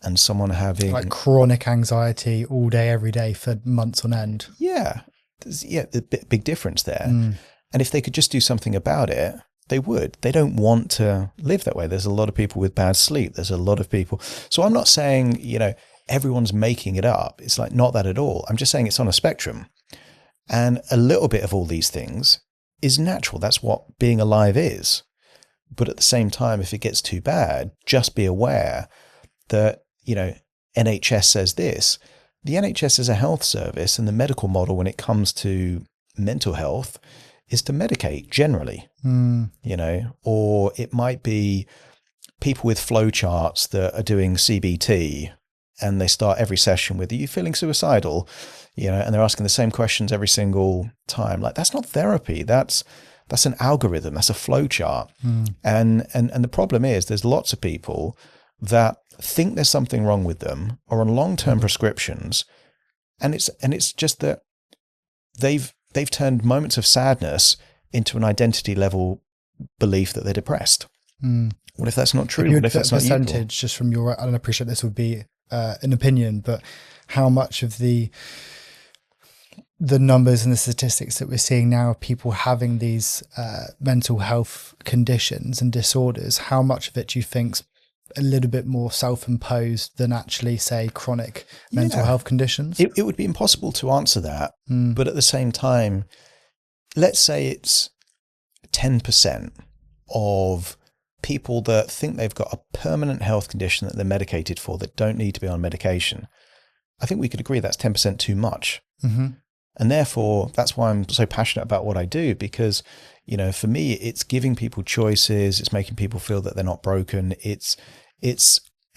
B: and someone having
A: like chronic anxiety all day, every day for months on end.
B: Yeah. There's a big difference there. And if they could just do something about it, they would. They don't want to live that way. There's a lot of people with bad sleep. There's a lot of people. So I'm not saying, everyone's making it up. It's like not that at all. I'm just saying it's on a spectrum. And a little bit of all these things is natural. That's what being alive is. But at the same time, if it gets too bad, just be aware that, NHS says this. The NHS is a health service, and the medical model when it comes to mental health is to medicate generally, or it might be people with flow charts that are doing CBT, and they start every session with, are you feeling suicidal? And they're asking the same questions every single time. Like, that's not therapy. That's an algorithm. That's a flow chart. And the problem is there's lots of people that think there's something wrong with them or on long-term prescriptions. And it's just that they've turned moments of sadness into an identity level belief that they're depressed. What if that's not true? What if that's not
A: percentage just from your, I don't appreciate this would be an opinion, but how much of the numbers and the statistics that we're seeing now of people having these mental health conditions and disorders, how much of it do you think's a little bit more self-imposed than actually, say, chronic mental health conditions?
B: It would be impossible to answer that. But at the same time, let's say it's 10% of people that think they've got a permanent health condition that they're medicated for that don't need to be on medication. I think we could agree that's 10% too much. And therefore, that's why I'm so passionate about what I do, because, for me, it's giving people choices. It's making people feel that they're not broken. It's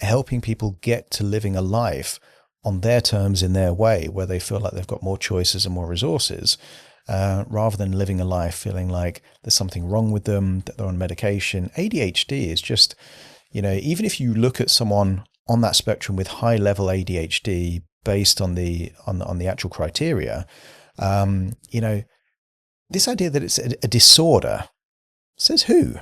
B: helping people get to living a life on their terms in their way, where they feel like they've got more choices and more resources, rather than living a life feeling like there's something wrong with them, that they're on medication. ADHD is just, even if you look at someone on that spectrum with high level ADHD based on the actual criteria, this idea that it's a disorder, says who?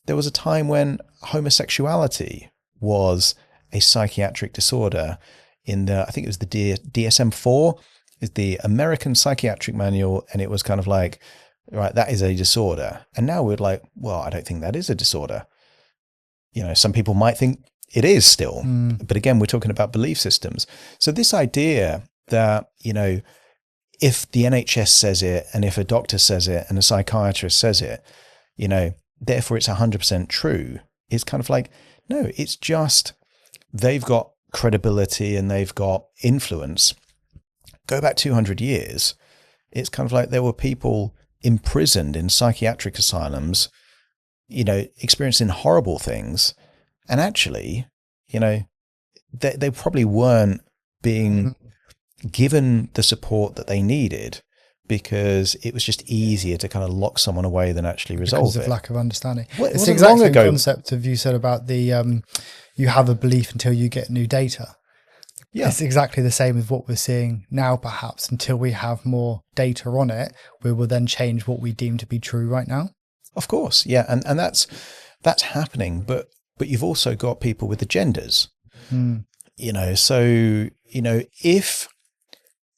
B: There was a time when homosexuality was a psychiatric disorder I think it was the DSM-4, is the American Psychiatric Manual, and it was kind of like, right, that is a disorder. And now we're like, well, I don't think that is a disorder. Some people might think it is still, but again, we're talking about belief systems. So this idea that, if the NHS says it, and if a doctor says it, and a psychiatrist says it, therefore it's 100% true, is kind of like, no, it's just they've got credibility and they've got influence. Go back 200 years, it's kind of like there were people imprisoned in psychiatric asylums, experiencing horrible things. And actually, they probably weren't being given the support that they needed, because it was just easier to kind of lock someone away than actually resolve
A: because of
B: it.
A: lack of understanding.
B: Well,
A: it's the exact same concept of you said about the you have a belief until you get new data. Yeah, it's exactly the same with what we're seeing now. Perhaps until we have more data on it, we will then change what we deem to be true right now.
B: Of course, yeah, and that's happening. But you've also got people with agendas. So if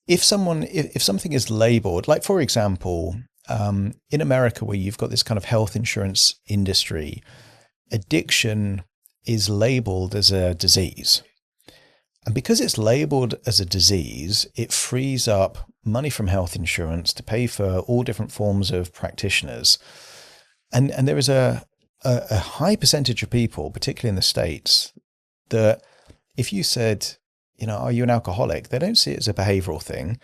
B: if something is labeled, like for example, in America, where you've got this kind of health insurance industry, addiction is labeled as a disease. And because it's labeled as a disease, it frees up money from health insurance to pay for all different forms of practitioners. And there is a high percentage of people, particularly in the States, that if you said, are you an alcoholic? They don't see it as a behavioral thing.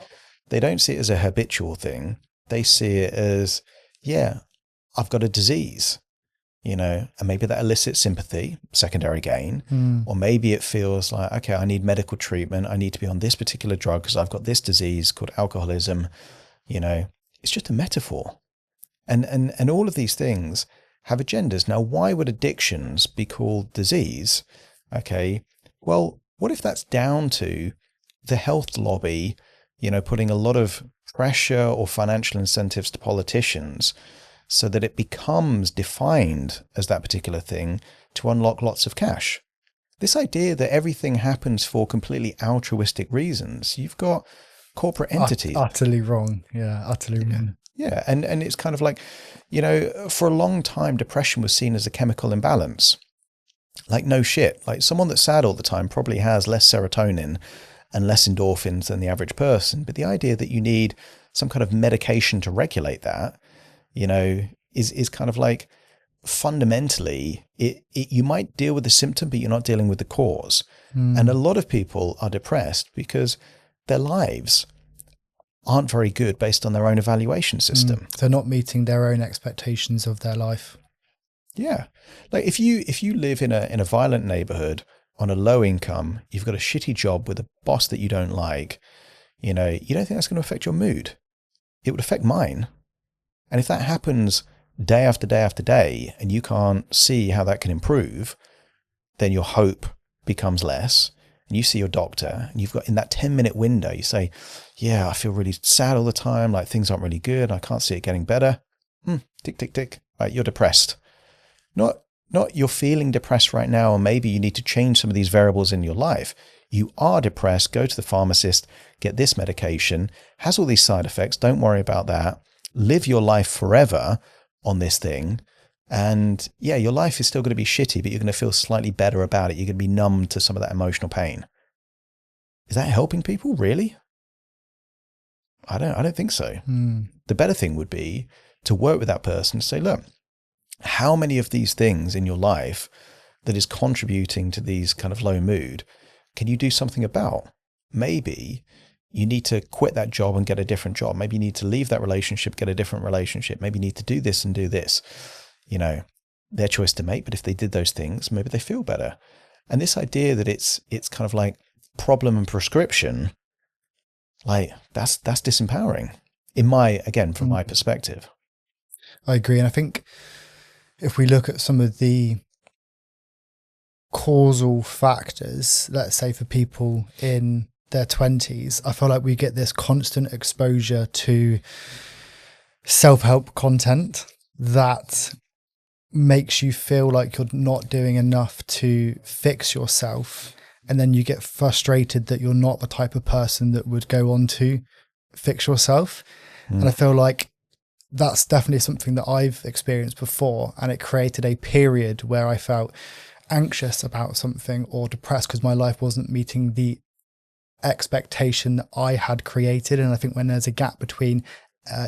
B: They don't see it as a habitual thing. They see it as, yeah, I've got a disease, and maybe that elicits sympathy, secondary gain, or maybe it feels like, okay, I need medical treatment. I need to be on this particular drug because I've got this disease called alcoholism. It's just a metaphor. And all of these things have agendas. Now, why would addictions be called disease? Okay, well, what if that's down to the health lobby, putting a lot of pressure or financial incentives to politicians so that it becomes defined as that particular thing to unlock lots of cash? This idea that everything happens for completely altruistic reasons. You've got corporate entities.
A: Utterly wrong. Yeah, utterly wrong.
B: Yeah, and it's kind of like, for a long time, depression was seen as a chemical imbalance. Like, no shit. Like, someone that's sad all the time probably has less serotonin and less endorphins than the average person. But the idea that you need some kind of medication to regulate that, is kind of like, fundamentally, you might deal with the symptom, but you're not dealing with the cause. And a lot of people are depressed because their lives aren't very good based on their own evaluation system.
A: They're not meeting their own expectations of their life. Yeah.
B: Like if you live in a violent neighborhood on a low income, you've got a shitty job with a boss that you don't like, you don't think that's going to affect your mood. It would affect mine. And if that happens day after day after day, and you can't see how that can improve, then your hope becomes less. And you see your doctor, and you've got in that 10-minute window, you say, yeah, I feel really sad all the time. Like things aren't really good. I can't see it getting better. Tick, tick, tick. Right, you're depressed. Not you're feeling depressed right now, and maybe you need to change some of these variables in your life. You are depressed. Go to the pharmacist, get this medication, has all these side effects. Don't worry about that. Live your life forever on this thing. And yeah, your life is still going to be shitty, but you're going to feel slightly better about it. You're going to be numb to some of that emotional pain. Is that helping people, really? I don't think so. The better thing would be to work with that person to say, look, how many of these things in your life that is contributing to these kind of low mood can you do something about? Maybe you need to quit that job and get a different job. Maybe you need to leave that relationship, get a different relationship. Maybe you need to do this and do this. Their choice to make, but if they did those things, maybe they feel better. And this idea that it's kind of like problem and prescription, like that's disempowering from my perspective.
A: I agree. And I think if we look at some of the causal factors, let's say for people in their 20s, I feel like we get this constant exposure to self-help content that makes you feel like you're not doing enough to fix yourself. And then you get frustrated that you're not the type of person that would go on to fix yourself. And I feel like that's definitely something that I've experienced before. And it created a period where I felt anxious about something or depressed because my life wasn't meeting the expectation that I had created. And I think when there's a gap between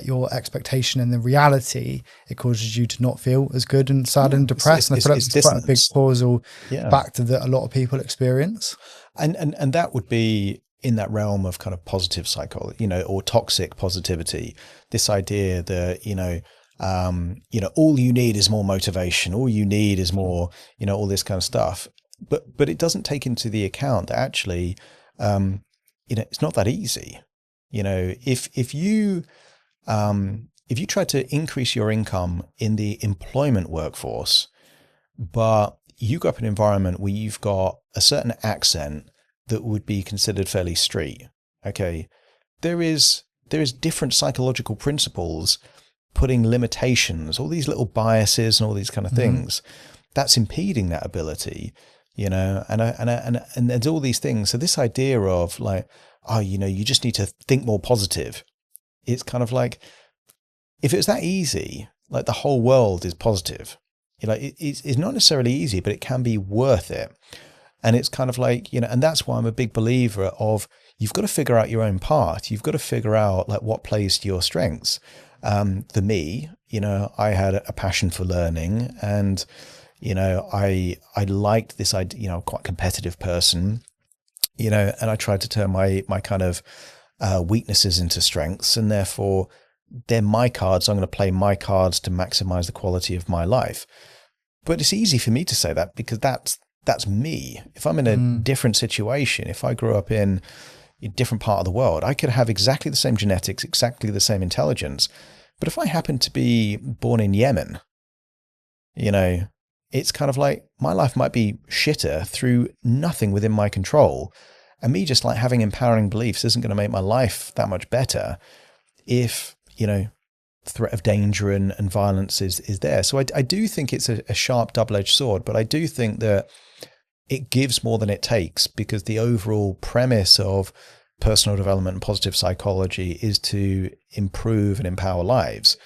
A: your expectation and the reality, it causes you to not feel as good and sad and depressed. And I feel like it's quite a big causal factor that a lot of people experience.
B: And that would be in that realm of kind of positive psychology, or toxic positivity. This idea that, all you need is more motivation. All you need is more, all this kind of stuff. But it doesn't take into the account that actually, it's not that easy. If you try to increase your income in the employment workforce, but you grew up in an environment where you've got a certain accent that would be considered fairly street, okay, there is different psychological principles putting limitations, all these little biases and all these kind of things that's impeding that ability, and there's all these things. So this idea of like, oh, you just need to think more positive. It's kind of like, if it's that easy, like the whole world is positive, it's not necessarily easy, but it can be worth it. And it's kind of like, and that's why I'm a big believer of, you've got to figure out your own path. You've got to figure out like what plays to your strengths. For me, I had a passion for learning, and, I liked this idea, I'm quite a competitive person, and I tried to turn my kind of weaknesses into strengths, and therefore they're my cards. I'm going to play my cards to maximize the quality of my life. But it's easy for me to say that because that's me. If I'm in a different situation, if I grew up in a different part of the world, I could have exactly the same genetics, exactly the same intelligence. But if I happen to be born in Yemen, it's kind of like my life might be shitter through nothing within my control. And me just like having empowering beliefs isn't going to make my life that much better if, threat of danger and violence is there. So I do think it's a sharp double-edged sword, but I do think that it gives more than it takes, because the overall premise of personal development and positive psychology is to improve and empower lives.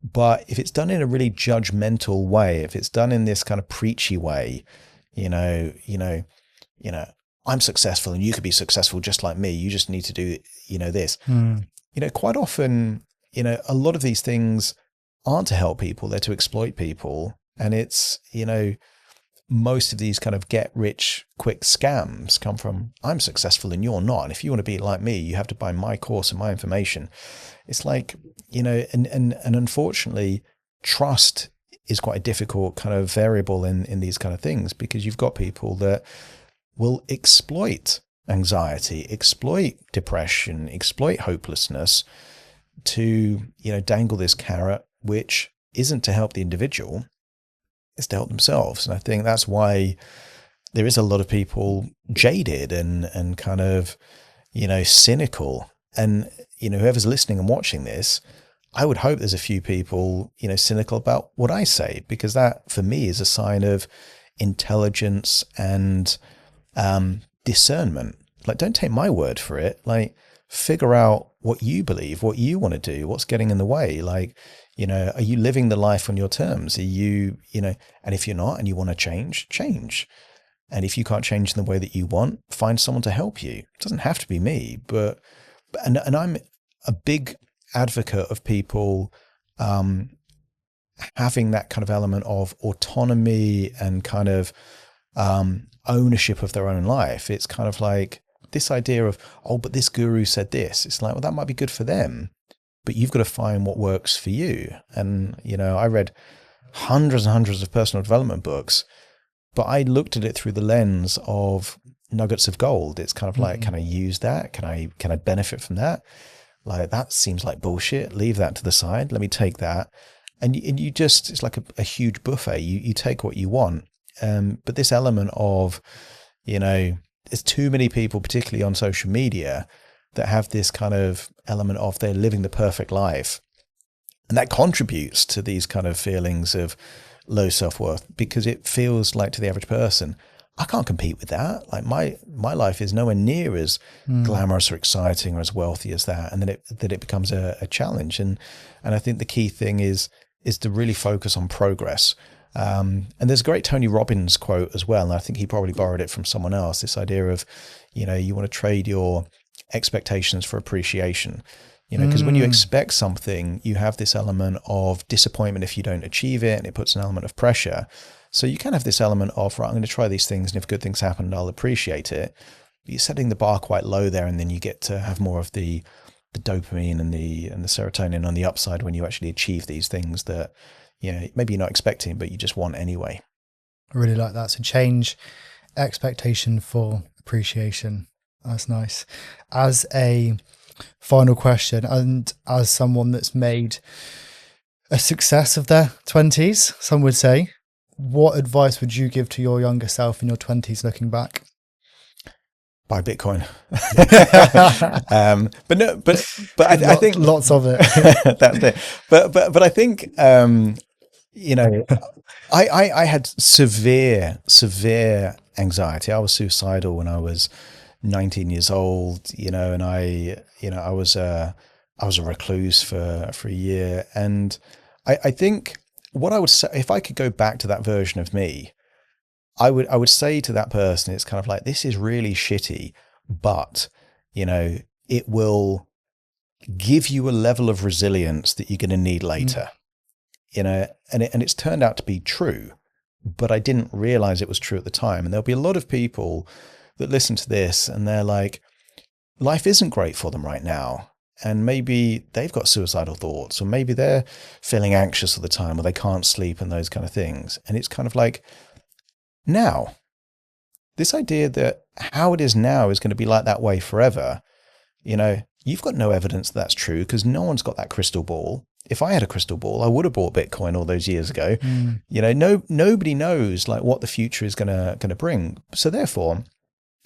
B: But if it's done in a really judgmental way, if it's done in this kind of preachy way, I'm successful and you could be successful just like me, you just need to do, this. Quite often, a lot of these things aren't to help people, they're to exploit people. And it's, most of these kind of get rich quick scams come from, I'm successful and you're not. And if you want to be like me, you have to buy my course and my information. It's like, and unfortunately, trust is quite a difficult kind of variable in these kind of things, because you've got people that will exploit anxiety, exploit depression, exploit hopelessness to, dangle this carrot, which isn't to help the individual, it's to help themselves. And I think that's why there is a lot of people jaded and kind of, cynical. And, whoever's listening and watching this, I would hope there's a few people, cynical about what I say, because that for me is a sign of intelligence and discernment. Like, don't take my word for it. Like, figure out what you believe, what you want to do, what's getting in the way. Like, are you living the life on your terms? Are you, and if you're not and you want to change. And if you can't change in the way that you want, find someone to help you. It doesn't have to be me, but I'm a big advocate of people having that kind of element of autonomy and kind of ownership of their own life. It's kind of like this idea of, oh, but this guru said this. It's like, well, that might be good for them, but you've got to find what works for you. And, I read hundreds and hundreds of personal development books, but I looked at it through the lens of nuggets of gold. It's kind of like, can I use that? Can I benefit from that? Like, that seems like bullshit. Leave that to the side. Let me take that. And you just, it's like a huge buffet. You take what you want. But this element of, there's too many people, particularly on social media, that have this kind of element of they're living the perfect life. And that contributes to these kind of feelings of low self-worth, because it feels like to the average person, I can't compete with that. Like my life is nowhere near as glamorous or exciting or as wealthy as that. And then it becomes a challenge. And I think the key thing is to really focus on progress. And there's a great Tony Robbins quote as well, and I think he probably borrowed it from someone else, this idea of, you want to trade your expectations for appreciation, because when you expect something, you have this element of disappointment if you don't achieve it, and it puts an element of pressure. So you can have this element of, right, I'm going to try these things, and if good things happen, I'll appreciate it. But you're setting the bar quite low there, and then you get to have more of the dopamine and the serotonin on the upside when you actually achieve these things that, maybe you're not expecting, but you just want anyway.
A: I really like that. So change expectation for appreciation. That's nice. As a final question, and as someone that's made a success of their 20s, some would say, what advice would you give to your younger self in your 20s looking back?
B: Buy Bitcoin. but I think
A: lots of it.
B: That's it. But I think, I had severe anxiety. I was suicidal when I was 19 years old, and I was a recluse for a year. And I think what I would say, if I could go back to that version of me, I would say to that person, it's kind of like, this is really shitty, but, it will give you a level of resilience that you're going to need later, and it's turned out to be true, but I didn't realize it was true at the time. And there'll be a lot of people that listen to this and they're like, life isn't great for them right now. And maybe they've got suicidal thoughts, or maybe they're feeling anxious all the time, or they can't sleep and those kind of things. And it's kind of like, now, this idea that how it is now is going to be like that way forever, you've got no evidence that's true, because no one's got that crystal ball. If I had a crystal ball, I would have bought Bitcoin all those years ago. Nobody knows like what the future is going to bring. So therefore,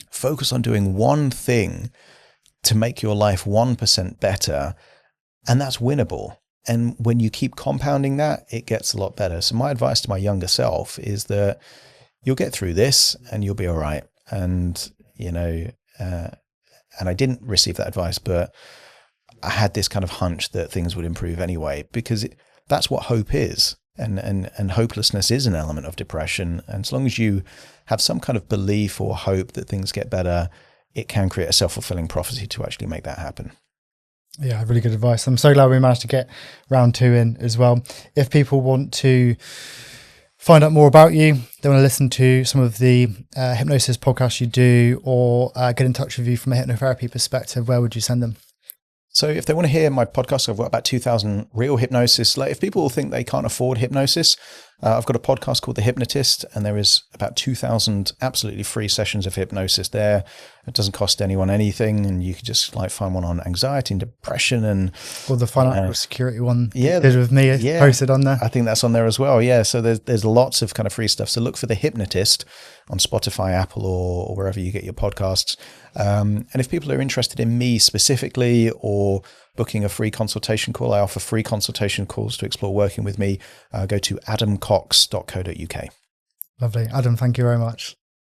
B: focus on doing one thing to make your life 1% better, and that's winnable. And when you keep compounding that, it gets a lot better. So my advice to my younger self is that you'll get through this and you'll be all right. And, and I didn't receive that advice, but I had this kind of hunch that things would improve anyway, because that's what hope is. And hopelessness is an element of depression. And as long as you have some kind of belief or hope that things get better, it can create a self-fulfilling prophecy to actually make that happen.
A: Yeah, really good advice. I'm so glad we managed to get round 2 in as well. If people want to find out more about you, they want to listen to some of the hypnosis podcasts you do, or get in touch with you from a hypnotherapy perspective, where would you send them?
B: So if they want to hear my podcast, I've got about 2,000 real hypnosis. Like if people think they can't afford hypnosis, I've got a podcast called The Hypnotist, and there is about 2,000 absolutely free sessions of hypnosis there. It doesn't cost anyone anything, and you can just like find one on anxiety and depression, and
A: or the financial security one. Yeah, did with me. Posted on there.
B: I think that's on there as well. Yeah, so there's lots of kind of free stuff. So look for The Hypnotist on Spotify, Apple, or wherever you get your podcasts. And if people are interested in me specifically, or booking a free consultation call, I offer free consultation calls to explore working with me. Go to adamcox.co.uk.
A: Lovely. Adam, thank you very much.